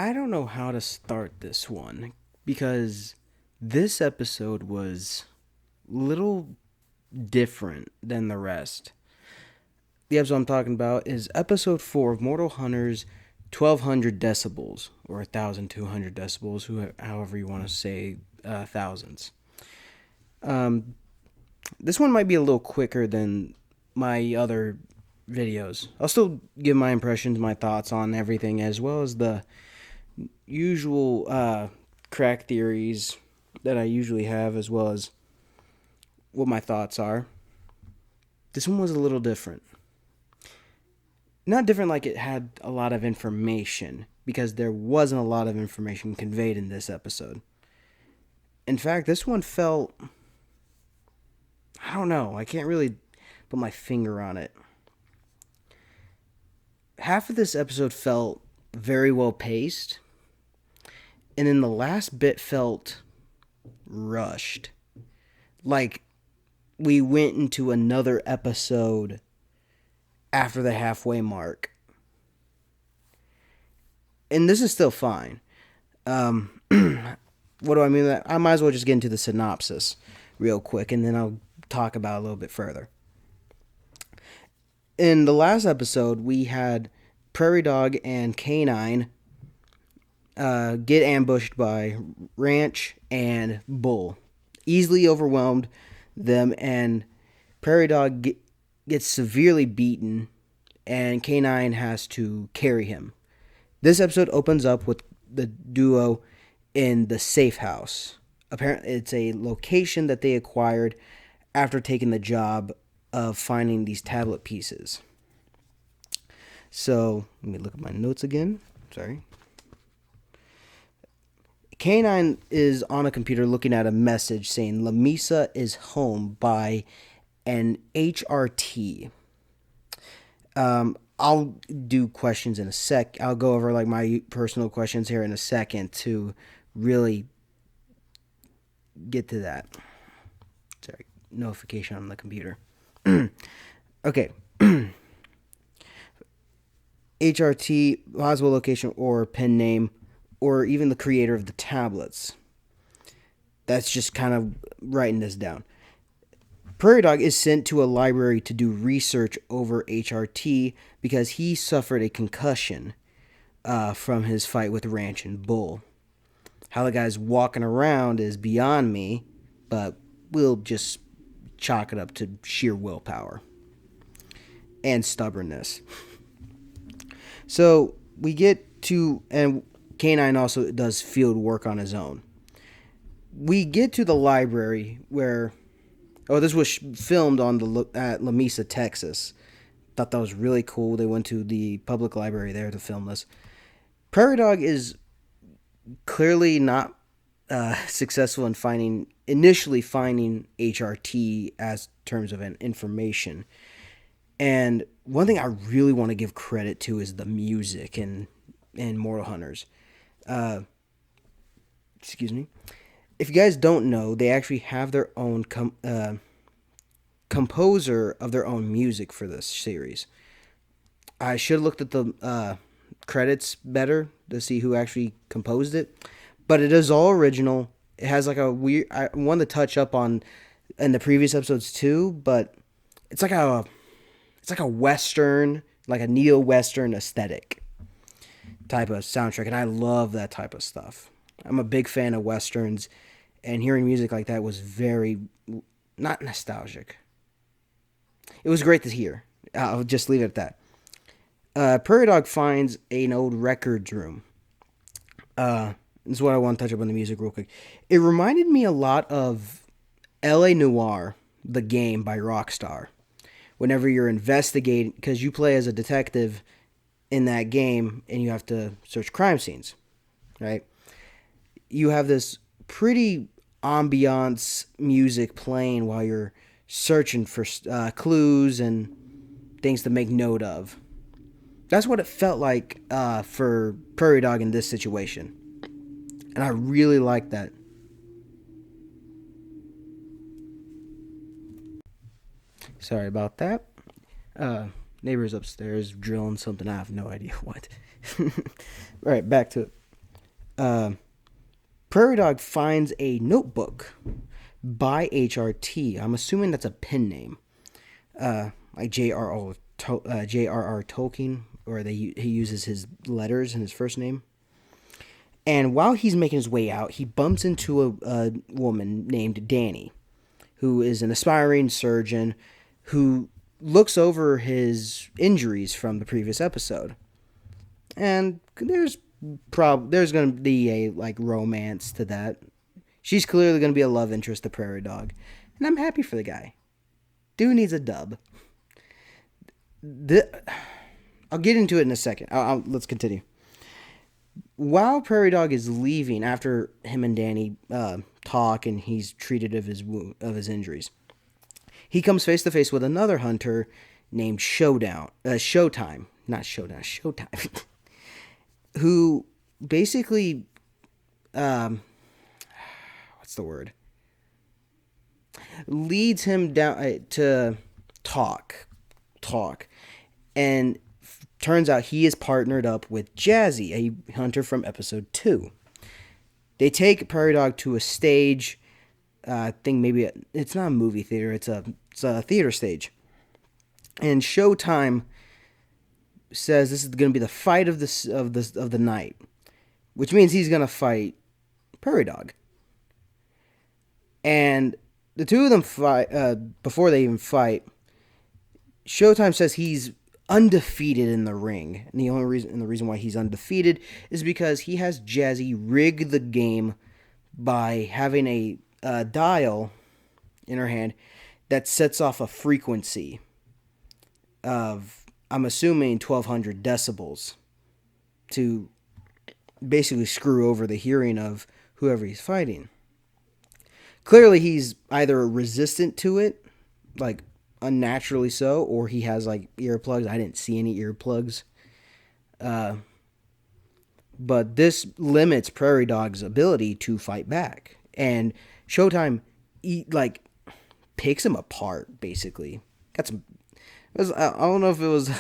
I don't know how to start this one because this episode was little different than the rest. The episode I'm talking about is episode 4 of Mortal Hunters 1200 decibels, or 1200 decibels, however you want to say thousands. Um, this one might be a little quicker than my other videos. I'll still give my impressions, my thoughts on everything, as well as the usual crack theories that I usually have, as well as what my thoughts are. This one was a little different. Not different like it had a lot of information, because there wasn't a lot of information conveyed in this episode. In fact, this one felt, I don't know, I can't really put my finger on it. Half of this episode felt very well paced, and then the last bit felt rushed. Like we went into another episode after the halfway mark. And this is still fine. What do I mean? I might as well just get into the synopsis real quick, and then I'll talk about it a little bit further. In the last episode, we had Prairie Dog and Canine get ambushed by Ranch and Bull. Easily overwhelmed them, and Prairie Dog gets severely beaten, and Canine has to carry him. This episode opens up with the duo in the safe house. Apparently, it's a location that they acquired after taking the job of finding these tablet pieces. So, let me look at my notes again. Sorry. Canine is on a computer looking at a message saying Lamisa is home by an HRT. I'll do questions in a sec. I'll go over like my personal questions here in a second to really get to that. Sorry, notification on the computer. Okay. HRT, possible location or pen name, or even the creator of the tablets. That's just kind of writing this down. Prairie Dog is sent to a library to do research over HRT because he suffered a concussion from his fight with Ranch and Bull. How the guy's walking around is beyond me, but we'll just chalk it up to sheer willpower and stubbornness. So we get to, and Canine also does field work on his own. We get to the library where, this was filmed on at Lamesa, Texas. Thought that was really cool. They went to the public library there to film this. Prairie Dog is clearly not successful in initially finding HRT as terms of an information. And one thing I really want to give credit to is the music in Mortal Hunters. Excuse me. If you guys don't know, they actually have their own composer of their own music for this series. I should have looked at the credits better to see who actually composed it, but it is all original. It has like a weird. I wanted to touch up on in the previous episodes too, but it's like a western, like a neo-western aesthetic type of soundtrack, and I love that type of stuff. I'm a big fan of westerns, and hearing music like that was very not nostalgic. It was great to hear. I'll just leave it at that. Prairie Dog finds an old records room. This is what I want to touch up on the music real quick. It reminded me a lot of L.A. Noire, the game by Rockstar. Whenever you're investigating, because you play as a detective in that game, and you have to search crime scenes, right? You have this pretty ambiance music playing while you're searching for clues and things to make note of. That's what it felt like for Prairie Dog in this situation. And I really like that. Sorry about that. Neighbors upstairs drilling something. I have no idea what. All right, back to it. Prairie Dog finds a notebook by HRT. I'm assuming that's a pen name, like J.R.R. Tolkien, or he uses his letters in his first name. And while he's making his way out, he bumps into a woman named Danny, who is an aspiring surgeon who looks over his injuries from the previous episode. And there's going to be a like romance to that. She's clearly going to be a love interest to Prairie Dog, and I'm happy for the guy. Dude needs a dub. I'll get into it in a second. Let's continue. While Prairie Dog is leaving after him and Danny talk and he's treated of his injuries, he comes face to face with another hunter named Showtime, who basically, what's the word? Leads him down to talk, and turns out he is partnered up with Jazzy, a hunter from episode 2. They take Prairie Dog to a stage. I think maybe it's not a movie theater. It's a theater stage. And Showtime says this is going to be the fight of the night, which means he's going to fight Prairie Dog. And the two of them fight. Before they even fight, Showtime says he's undefeated in the ring, and the reason why he's undefeated is because he has Jazzy rig the game by having a dial in her hand that sets off a frequency of, I'm assuming, 1200 decibels to basically screw over the hearing of whoever he's fighting. Clearly, he's either resistant to it, like unnaturally so, or he has like earplugs. I didn't see any earplugs. But this limits Prairie Dog's ability to fight back. And Showtime picks him apart, basically. I don't know if it was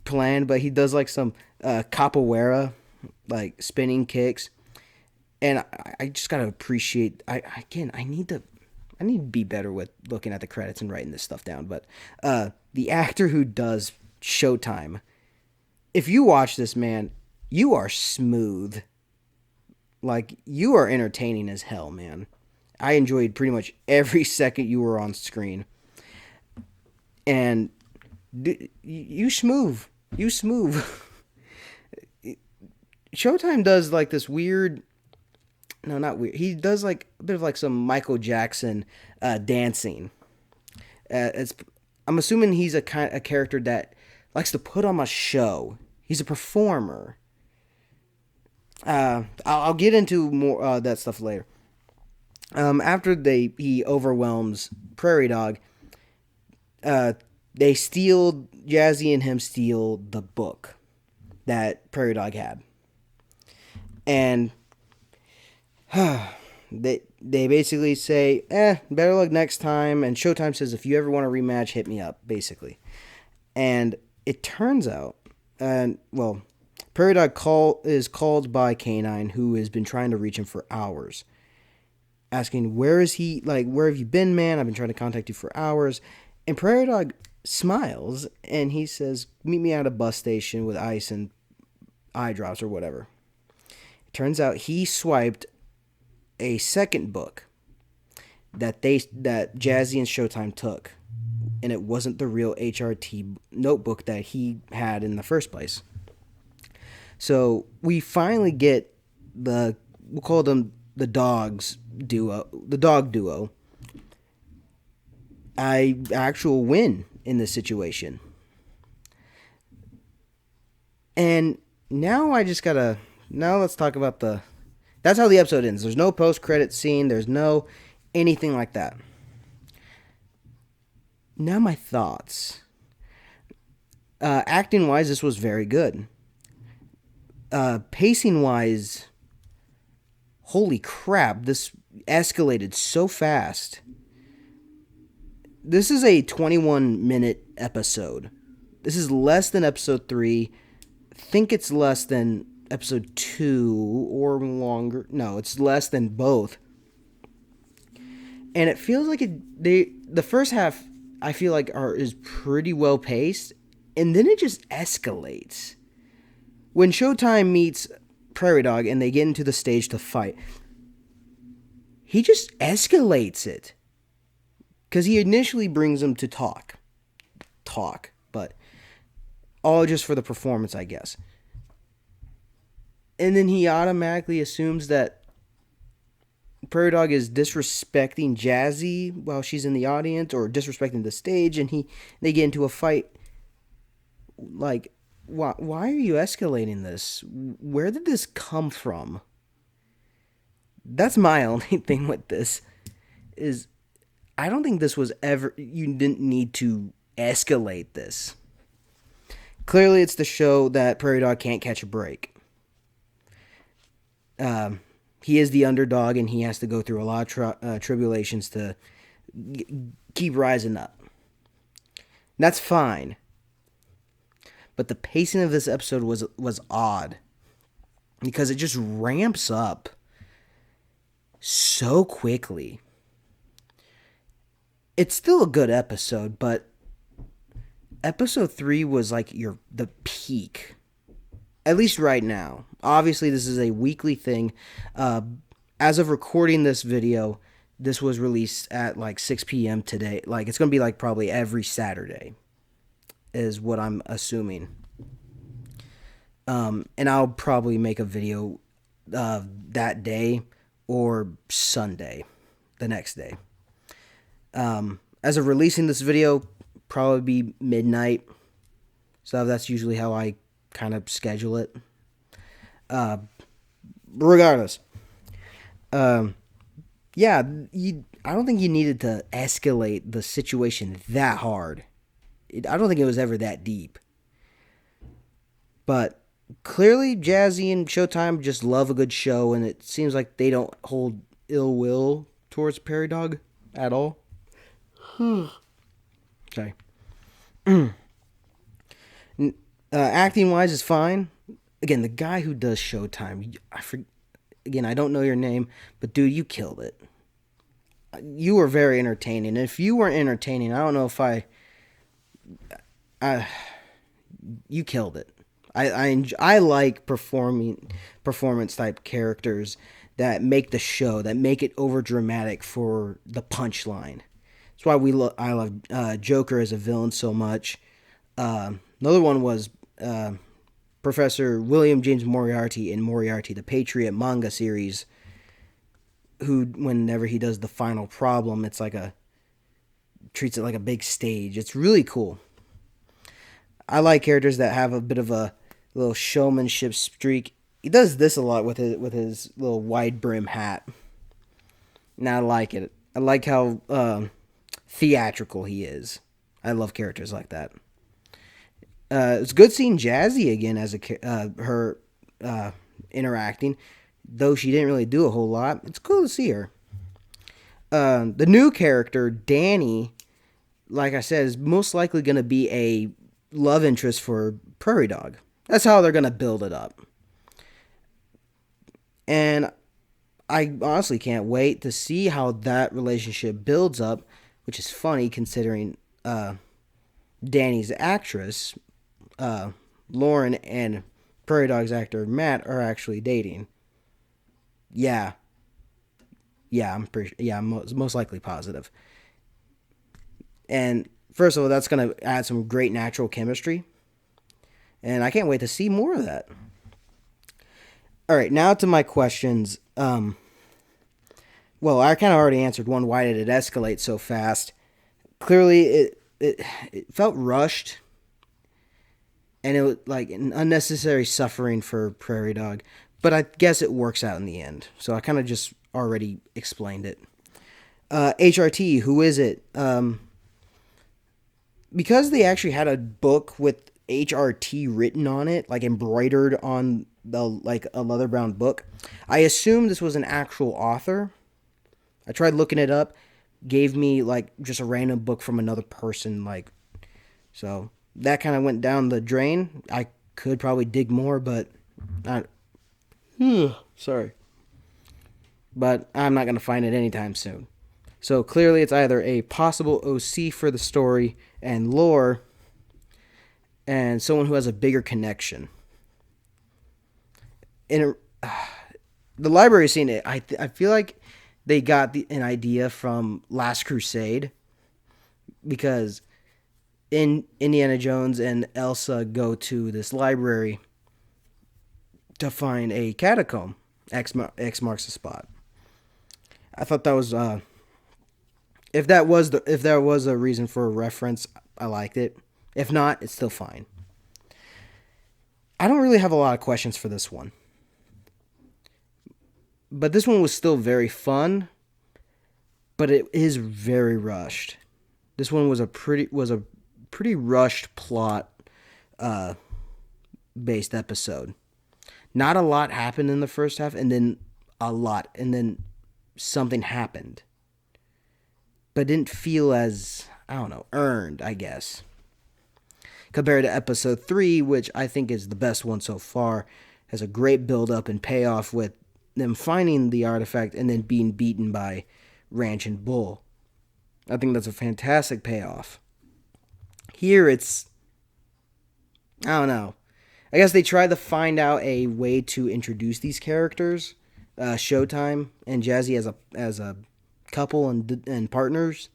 planned, but he does like some capoeira, like spinning kicks. And I just gotta appreciate. I need to be better with looking at the credits and writing this stuff down. But the actor who does Showtime, if you watch this, man, you are smooth. Like, you are entertaining as hell, man. I enjoyed pretty much every second you were on screen. And you smooth. You smooth. Showtime does like this weird... No, not weird. He does like a bit of like some Michael Jackson dancing. I'm assuming he's a character that likes to put on a show. He's a performer. I'll get into more that stuff later. After he overwhelms Prairie Dog, Jazzy and him steal the book that Prairie Dog had, and they basically say, better luck next time. And Showtime says, if you ever want a rematch, hit me up, basically. And it turns out, Prairie Dog is called by K9, who has been trying to reach him for hours, asking, where is he? Like, where have you been, man? I've been trying to contact you for hours. And Prairie Dog smiles, and he says, meet me at a bus station with ice and eye drops or whatever. It turns out he swiped a second book that Jazzy and Showtime took, and it wasn't the real HRT notebook that he had in the first place. So we finally get we'll call them the dog duo, actual win in this situation. And now let's talk about that's how the episode ends. There's no post-credit scene. There's no anything like that. Now my thoughts. Acting-wise, this was very good. Pacing-wise, holy crap, this escalated so fast. This is a 21-minute episode. This is less than episode 3. I think it's less than episode 2 or longer. No, it's less than both. And it feels like the first half I feel like is pretty well paced, and then it just escalates. When Showtime meets Prairie Dog and they get into the stage to fight, he just escalates it. Because he initially brings them to talk, but all just for the performance, I guess. And then he automatically assumes that Prairie Dog is disrespecting Jazzy while she's in the audience, or disrespecting the stage, and they get into a fight. Like, why are you escalating this? Where did this come from? That's my only thing with this. Is I don't think this was ever. You didn't need to escalate this. Clearly, it's the show that Prairie Dog can't catch a break. He is the underdog, and he has to go through a lot of tribulations to keep rising up. That's fine. But the pacing of this episode was odd, because it just ramps up so quickly. It's still a good episode, but episode 3 was like the peak. At least right now. Obviously, this is a weekly thing. As of recording this video, this was released at like 6 p.m. today. Like, it's going to be like probably every Saturday is what I'm assuming. And I'll probably make a video that day or Sunday, the next day. As of releasing this video, probably be midnight. So that's usually how I kind of schedule it. Regardless. Yeah, I don't think you needed to escalate the situation that hard. I don't think it was ever that deep. But clearly, Jazzy and Showtime just love a good show, and it seems like they don't hold ill will towards Prairie Dog at all. Sorry. Acting wise is fine. Again, the guy who does Showtime, again, I don't know your name, but dude, you killed it. You were very entertaining. And if you weren't entertaining, I don't know if you killed it. I like performance type characters that make the show, that make it over dramatic for the punchline. That's why I love Joker as a villain so much. Another one was Professor William James Moriarty in Moriarty the Patriot manga series, who, whenever he does the final problem, it's like treats it like a big stage. It's really cool. I like characters that have a bit of a little showmanship streak. He does this a lot with his little wide brim hat. And I like it. I like how theatrical he is. I love characters like that. It's good seeing Jazzy again as her interacting, though she didn't really do a whole lot. It's cool to see her. The new character, Danny, like I said, is most likely going to be a love interest for Prairie Dog. That's how they're going to build it up. And I honestly can't wait to see how that relationship builds up, which is funny considering Danny's actress, Lauren, and Prairie Dog's actor Matt are actually dating. Yeah, I'm most likely positive. And first of all, that's going to add some great natural chemistry, and I can't wait to see more of that. All right, now to my questions. Well, I kind of already answered one. Why did it escalate so fast? Clearly, it felt rushed, and it was like an unnecessary suffering for Prairie Dog. But I guess it works out in the end. So I kind of just already explained it. HRT, who is it? Because they actually had a book with HRT written on it, like embroidered on a leather bound book, I assumed this was an actual author. I tried looking it up, gave me like just a random book from another person, so that kind of went down the drain. I could probably dig more, but Sorry. But I'm not going to find it anytime soon. So clearly, it's either a possible OC for the story and lore, and someone who has a bigger connection. In the library scene, I feel like they got an idea from Last Crusade, because in Indiana Jones and Elsa go to this library to find a catacomb. X marks the spot. I thought that was if that was a reason for a reference, I liked it. If not, it's still fine. I don't really have a lot of questions for this one, but this one was still very fun. But it is very rushed. This one was a pretty rushed plot based episode. Not a lot happened in the first half, and then a lot, and then something happened. But it didn't feel as, I don't know, earned, I guess. Compared to episode 3, which I think is the best one so far, has a great build up and payoff with them finding the artifact and then being beaten by Ranch and Bull. I think that's a fantastic payoff. Here it's, I don't know. I guess they tried to find out a way to introduce these characters, Showtime and Jazzy as a couple and partners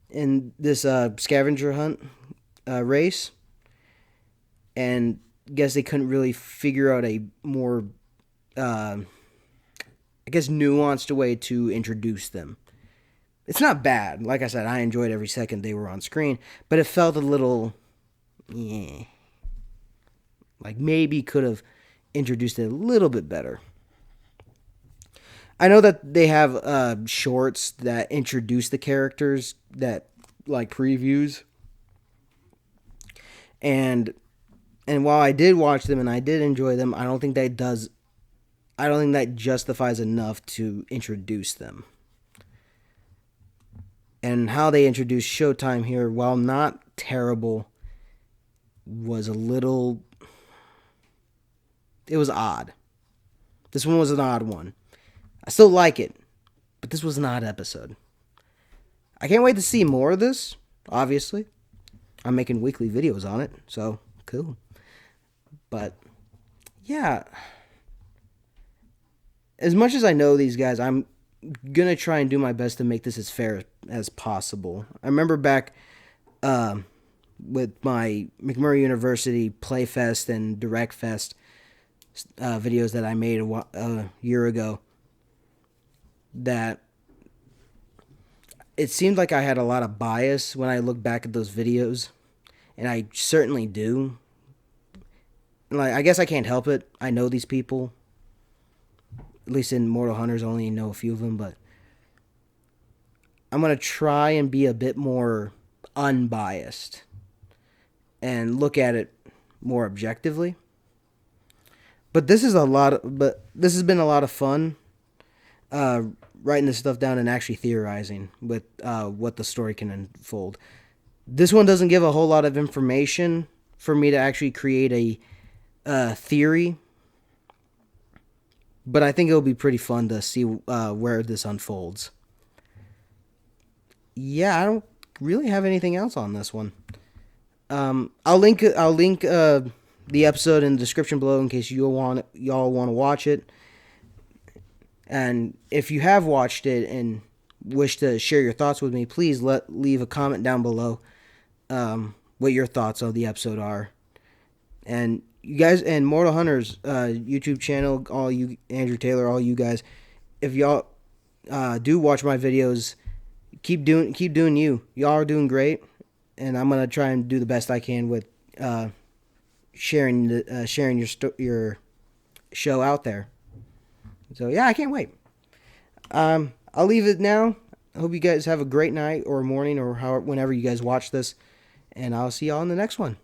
in this scavenger hunt race, and guess they couldn't really figure out a more, I guess, nuanced way to introduce them. It's not bad. Like I said, I enjoyed every second they were on screen, but it felt a little, like maybe could have introduced it a little bit better. I know that they have shorts that introduce the characters, that like previews, and while I did watch them and I did enjoy them, I don't think that justifies enough to introduce them. And how they introduced Showtime here, while not terrible, was it was odd. This one was an odd one. I still like it, but this was an odd episode. I can't wait to see more of this, obviously. I'm making weekly videos on it, so cool. But, yeah. As much as I know these guys, I'm going to try and do my best to make this as fair as possible. I remember back with my McMurray University Playfest and Direct Fest videos that I made a year ago, that it seemed like I had a lot of bias when I look back at those videos, and I certainly do. Like, I guess I can't help it. I know these people. At least in Mortal Hunters, I only know a few of them, but I'm going to try and be a bit more unbiased and look at it more objectively. But this has been a lot of fun, writing this stuff down and actually theorizing with what the story can unfold. This one doesn't give a whole lot of information for me to actually create a theory, but I think it'll be pretty fun to see where this unfolds. Yeah, I don't really have anything else on this one. I'll link the episode in the description below in case y'all want to watch it. And if you have watched it and wish to share your thoughts with me, please leave a comment down below what your thoughts of the episode are. And you guys, and Mortal Hunters YouTube channel, all you, Andrew Taylor, all you guys, if y'all do watch my videos, keep doing you. Y'all are doing great, and I'm gonna try and do the best I can with sharing your show out there. So yeah, I can't wait. I'll leave it now. I hope you guys have a great night or morning or whenever you guys watch this, and I'll see y'all in the next one.